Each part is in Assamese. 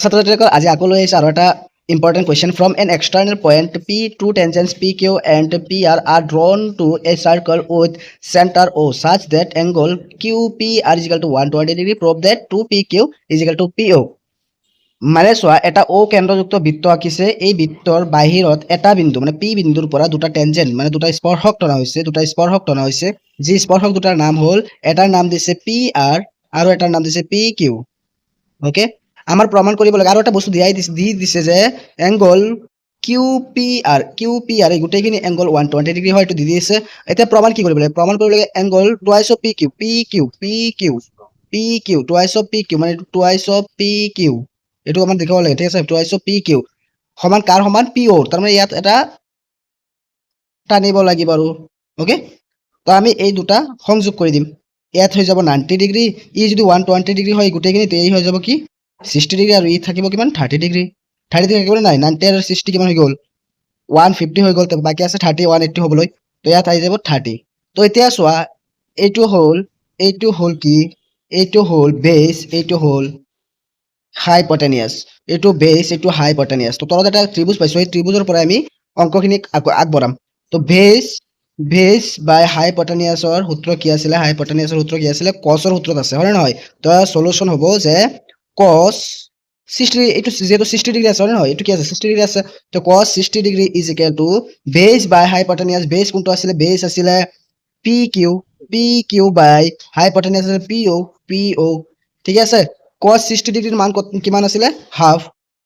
ছাত্ৰ-ছাত্ৰীসকল আজি আকৌ লৈ আহিছোঁ আৰু এটা important question. From an external point P, two tangents PQ and PR are drawn to a circle with center O such that angle QPR is equal to 120 degree. Prove that 2PQ is equal to PO. মানে চোৱা এটা O কেন্দ্ৰযুক্ত বৃত্ত আঁকিছে, এই বৃত্তৰ বাহিৰত এটা বিন্দু মানে P বিন্দুৰ পৰা দুটা টেনজেন্ট মানে দুটা স্পৰ্শক টনা হৈছে, যি স্পৰ্শক দুটাৰ নাম হ'ল, এটাৰ নাম দিছে PR আৰু এটাৰ নাম দিছে PQ. ওকে, আমাৰ প্ৰমাণ কৰিব লাগে আৰু এটা বস্তু দিছে যে এংগল QPR এই গোটেইখিনি এংগল 120 ডিগ্ৰী হয়, এইটো দি দিছে। এতিয়া প্ৰমাণ কি কৰিব লাগে? প্ৰমাণ কৰিব লাগে angle twice of PQ twice of PQ মানে টুৱাইচ অফ PQ, এইটো আমাৰ দেখাব লাগে, ঠিক আছে? টুৱাইচ অফ PQ সমান কাৰ সমান? PO, তাৰমানে ইয়াত এটা টানিব লাগিব আৰু। ওকে, তো আমি এই দুটা সংযোগ কৰি দিম, ইয়াত হৈ যাব 90 ডিগ্ৰী, ই যদি 120 ডিগ্ৰী হয় গোটেইখিনিত, এই হৈ যাব কি 60 ডিগ্ৰী আৰু ই থাকিব কিমান 30 ডিগ্ৰী। 30 ডিগ্ৰী থাকিব নাই? 90 আৰু 60 কিমান হৈ গ'ল? 150 হৈ গ'ল, বাকী আছে 30, 180 হ'বলৈ, তো ইয়াত আহি যাব 30। তো এতিয়া চোৱা, এইটো হ'ল কি? এইটো হ'ল বেছ, এইটো হ'ল হাইপটেনিয়াছ, এইটো বেছ, এইটো হাইপটেনিয়াছ। তো তলত এটা ত্ৰিভুজ পাইছোঁ, এই ত্ৰিভুজৰ পৰা আমি অংকখিনি আগবঢ়াম। তো বেছ বাই হাইপটেনিয়াছৰ সূত্ৰ কি আছিলে? হাইপটেনিয়াছৰ সূত্ৰ কি আছিলে? কছৰ সূত্ৰত আছে, হয় নে নহয়? তো সলিউশন হ'ব যে কছ 60, এইটো যেহেতু 60 ডিগ্ৰী আছে, হয় নে নহয়? এইটো কি আছে? 60 ডিগ্ৰী আছে, তো কছ 60 ডিগ্ৰী ইজ ইকুৱেল টু বেছ বাই হাইপটেনিয়াছ। বেছ কোনটো আছিলে? বেছ আছিলে PQ বাই হাইপটেনিয়াছ আছিলে PO, ঠিক আছে? কছ 60 ডিগ্ৰীৰ মান কিমান আছিলে? হাফ।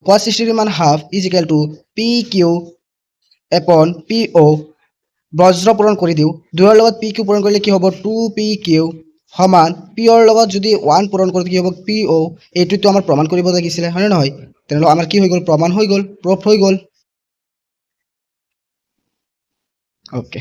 কছ 60 ডিগ্ৰীৰ মান half is equal to PQ আপন PO। বজ্ৰ পূৰণ কৰি দিওঁ, 2ৰ লগত PQ পূৰণ কৰিলে কি হ'ব? 2PQ সমান পিঅ'ৰ লগত যদি 1 পূৰণ কৰোঁ কি হ'ব? PO। এইটোতো আমাৰ প্ৰমাণ কৰিব লাগিছিলে, হয় নে নহয়? তেনেহ'লে আমাৰ কি হৈ গ'ল? প্ৰমাণ হৈ গ'ল, প্ৰুফ হৈ গ'ল। অ'কে।